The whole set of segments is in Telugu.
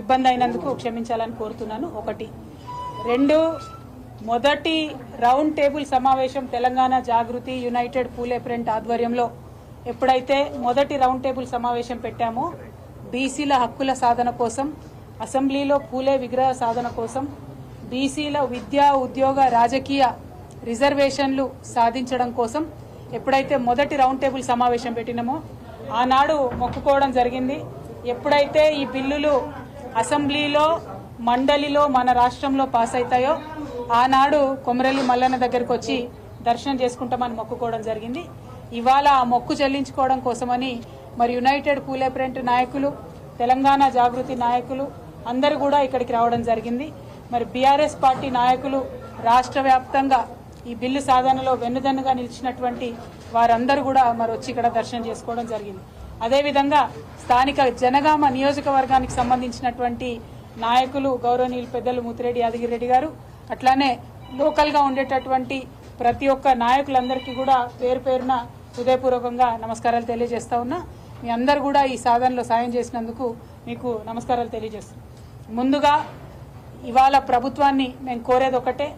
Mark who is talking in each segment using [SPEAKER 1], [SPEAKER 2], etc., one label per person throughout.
[SPEAKER 1] ఇబ్బంది అయినందుకు క్షమించాలని కోరుతున్నాను. ఒకటి. రెండు, మొదటి రౌండ్ టేబుల్ సమావేశం తెలంగాణ జాగృతి యునైటెడ్ పూలే ఫ్రంట్ ఆధ్వర్యంలో ఎప్పుడైతే మొదటి రౌండ్ టేబుల్ సమావేశం పెట్టామో బీసీల హక్కుల సాధన కోసం, అసెంబ్లీలో పూలే విగ్రహ సాధన కోసం, బీసీల విద్యా ఉద్యోగ రాజకీయ రిజర్వేషన్లు సాధించడం కోసం ఎప్పుడైతే మొదటి రౌండ్ టేబుల్ సమావేశం పెట్టినామో ఆనాడు మొక్కుకోవడం జరిగింది. ఎప్పుడైతే ఈ బిల్లులు అసెంబ్లీలో మండలిలో మన రాష్ట్రంలో పాస్ అవుతాయో ఆనాడు కొమరెల్లి మల్లన్న దగ్గరికి వచ్చి దర్శనం చేసుకుంటామని మొక్కుకోవడం జరిగింది. ఇవాళ ఆ మొక్కు చెల్లించుకోవడం కోసమని మరి యునైటెడ్ పూలే ఫ్రంట్ నాయకులు, తెలంగాణ జాగృతి నాయకులు అందరూ కూడా ఇక్కడికి రావడం జరిగింది. మరి బీఆర్ఎస్ పార్టీ నాయకులు రాష్ట్ర వ్యాప్తంగా ఈ బిల్లు సాధనలో వెన్నుదన్నుగా నిలిచినటువంటి వారందరూ కూడా మరి వచ్చి ఇక్కడ దర్శనం చేసుకోవడం జరిగింది. అదేవిధంగా స్థానిక జనగామ నియోజకవర్గానికి సంబంధించినటువంటి నాయకులు గౌరవనీయులు పెద్దలు ముత్తిరెడ్డి యాదగిరెడ్డి గారు, అట్లానే లోకల్గా ఉండేటటువంటి ప్రతి ఒక్క నాయకులందరికీ కూడా పేరు పేరున హృదయపూర్వకంగా నమస్కారాలు తెలియజేస్తా ఉన్నా. మీ అందరు కూడా ఈ సాధనలో సాయం చేసినందుకు మీకు నమస్కారాలు తెలియజేస్తున్నాం. ముందుగా ఇవాళ ప్రభుత్వాన్ని మేము కోరేది ఒకటే,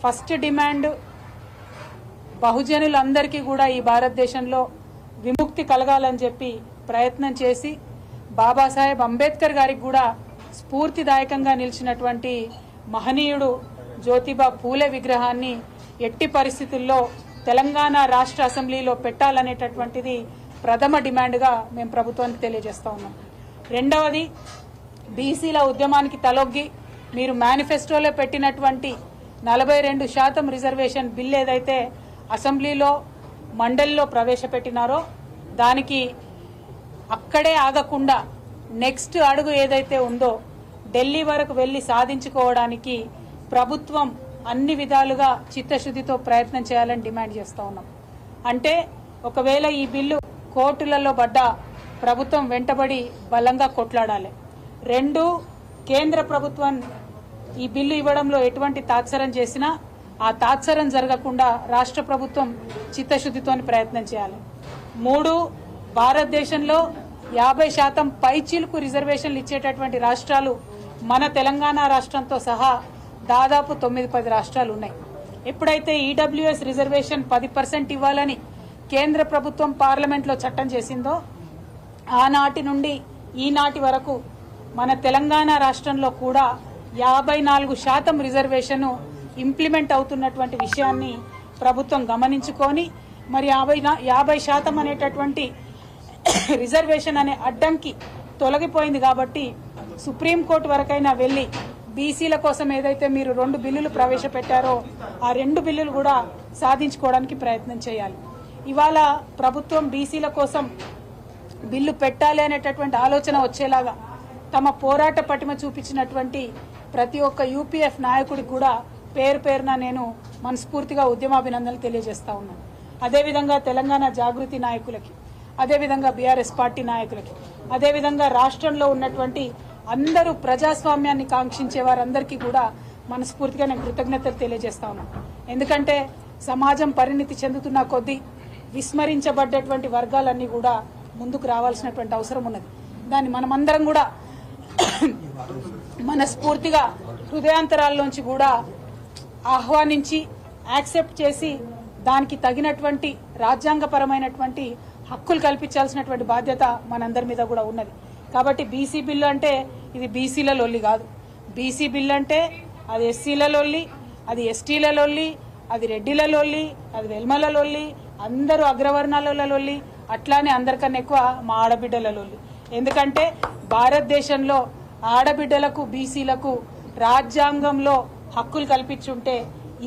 [SPEAKER 1] ఫస్ట్ డిమాండ్ బహుజనులందరికీ కూడా ఈ భారతదేశంలో విముక్తి కలగాలని చెప్పి ప్రయత్నం చేసి బాబాసాహెబ్ అంబేద్కర్ గారికి కూడా స్ఫూర్తిదాయకంగా నిలిచినటువంటి మహనీయుడు జ్యోతిబా పూలే విగ్రహాన్ని ఎట్టి పరిస్థితుల్లో తెలంగాణ రాష్ట్ర అసెంబ్లీలో పెట్టాలనేటటువంటిది ప్రథమ డిమాండ్గా మేము ప్రభుత్వానికి తెలియజేస్తా ఉన్నాం. రెండవది, బీసీల ఉద్యమానికి తలొగ్గి మీరు మేనిఫెస్టోలో పెట్టినటువంటి 42% రిజర్వేషన్ బిల్ ఏదైతే అసెంబ్లీలో మండలిలో ప్రవేశపెట్టినారో దానికి అక్కడే ఆగకుండా నెక్స్ట్ అడుగు ఏదైతే ఉందో ఢిల్లీ వరకు వెళ్లి సాధించుకోవడానికి ప్రభుత్వం అన్ని విధాలుగా చిత్తశుద్ధితో ప్రయత్నం చేయాలని డిమాండ్ చేస్తూ ఉన్నాం. అంటే ఒకవేళ ఈ బిల్లు కోర్టులలో పడ్డా ప్రభుత్వం వెంటబడి బలంగా కొట్లాడాలి. రెండు, కేంద్ర ప్రభుత్వం ఈ బిల్లు ఇవ్వడంలో ఎటువంటి తాత్సరం చేసినా ఆ తాత్సరం జరగకుండా రాష్ట్ర ప్రభుత్వం చిత్తశుద్ధితో ప్రయత్నం చేయాలి. మూడు, భారతదేశంలో 50% పైచీలకు రిజర్వేషన్లు ఇచ్చేటటువంటి రాష్ట్రాలు మన తెలంగాణ రాష్ట్రంతో సహా దాదాపు 9-10 రాష్ట్రాలు ఉన్నాయి. ఎప్పుడైతే ఈడబ్ల్యూఎస్ రిజర్వేషన్ 10% ఇవ్వాలని కేంద్ర ప్రభుత్వం పార్లమెంట్లో చట్టం చేసిందో ఆనాటి నుండి ఈనాటి వరకు మన తెలంగాణ రాష్ట్రంలో కూడా 54% రిజర్వేషన్ ఇంప్లిమెంట్ అవుతున్నటువంటి విషయాన్ని ప్రభుత్వం గమనించుకొని మరి 50% అనేటటువంటి రిజర్వేషన్ అనే అడ్డంకి తొలగిపోయింది కాబట్టి సుప్రీంకోర్టు వరకైనా వెళ్ళి బీసీల కోసం ఏదైతే మీరు 2 బిల్లులు ప్రవేశపెట్టారో ఆ 2 బిల్లులు కూడా సాధించుకోవడానికి ప్రయత్నం చేయాలి. ఇవాళ ప్రభుత్వం బీసీల కోసం బిల్లు పెట్టాలి అనేటటువంటి ఆలోచన వచ్చేలాగా తమ పోరాట పటిమ చూపించినటువంటి ప్రతి ఒక్క యూపీఎఫ్ నాయకుడికి కూడా పేరు పేరున నేను మనస్ఫూర్తిగా ఉద్యమాభినందనలు తెలియజేస్తా ఉన్నాను. అదేవిధంగా తెలంగాణ జాగృతి నాయకులకి, అదేవిధంగా బీఆర్ఎస్ పార్టీ నాయకులకి, అదేవిధంగా రాష్ట్రంలో ఉన్నటువంటి అందరూ ప్రజాస్వామ్యాన్ని కాంక్షించే వారందరికీ కూడా మనస్ఫూర్తిగా నేను కృతజ్ఞతలు తెలియజేస్తా ఉన్నాను. ఎందుకంటే సమాజం పరిణితి చెందుతున్న కొద్దీ విస్మరించబడ్డటువంటి వర్గాలన్నీ కూడా ముందుకు రావాల్సినటువంటి అవసరం ఉన్నది. దాన్ని మనమందరం కూడా మనస్ఫూర్తిగా హృదయాంతరాల్లోంచి కూడా ఆహ్వానించి యాక్సెప్ట్ చేసి దానికి తగినటువంటి రాజ్యాంగపరమైనటువంటి హక్కులు కల్పించాల్సినటువంటి బాధ్యత మనందరి మీద కూడా ఉన్నది. కాబట్టి బీసీ బిల్లు అంటే ఇది బీసీల లొల్లి కాదు. బీసీ బిల్లు అంటే అది ఎస్సీల లొల్లి, అది ఎస్టీల లొల్లి, అది రెడ్డిల లొల్లి, అది వెల్మల లొల్లి, అందరూ అగ్రవర్ణాల లొల్లి, అట్లానే అందరికన్నా ఎక్కువ మా ఆడబిడ్డల లొల్లి. ఎందుకంటే భారతదేశంలో ఆడబిడ్డలకు బీసీలకు రాజ్యాంగంలో హక్కులు కల్పించుంటే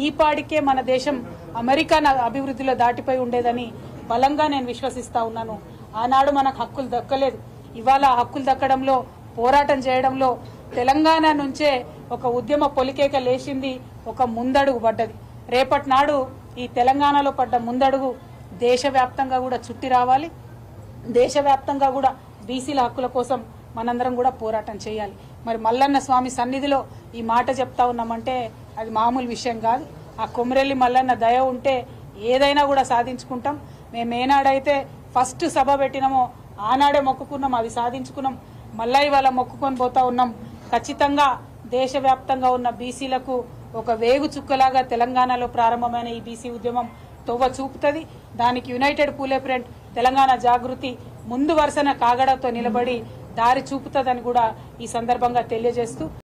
[SPEAKER 1] ఈ పాడికే మన దేశం అమెరికా అభివృద్ధిలో దాటిపోయి ఉండేదని బలంగా నేను విశ్వసిస్తా ఉన్నాను. ఆనాడు మనకు హక్కులు దక్కలేదు. ఇవాళ హక్కులు దక్కడంలో పోరాటం చేయడంలో తెలంగాణ నుంచే ఒక ఉద్యమ పొలికేక లేచింది, ఒక ముందడుగు పడ్డది. రేపటి నాడు ఈ తెలంగాణలో పడ్డ ముందడుగు దేశవ్యాప్తంగా కూడా చుట్టి రావాలి. దేశవ్యాప్తంగా కూడా బీసీల హక్కుల కోసం మనందరం కూడా పోరాటం చేయాలి. మరి మల్లన్న స్వామి సన్నిధిలో ఈ మాట చెప్తా ఉన్నామంటే అది మామూలు విషయం కాదు. ఆ కొమరెల్లి మల్లన్న దయ ఉంటే ఏదైనా కూడా సాధించుకుంటాం. మేము ఏనాడైతే ఫస్ట్ సభ పెట్టినామో ఆనాడే మొక్కుకున్నాం, అది సాధించుకున్నాం. మళ్ళా ఇవాళ మొక్కుకొని పోతా ఉన్నాం. ఖచ్చితంగా దేశవ్యాప్తంగా ఉన్న బీసీలకు ఒక వేగు చుక్కలాగా తెలంగాణలో ప్రారంభమైన ఈ బీసీ ఉద్యమం తోవ చూపుతుంది. దానికి యునైటెడ్ పూలే ఫ్రంట్ తెలంగాణ జాగృతి ముందు వరుసన కాగడతో నిలబడి దారి చూపుతుందని కూడా ఈ సందర్భంగా తెలియజేస్తూ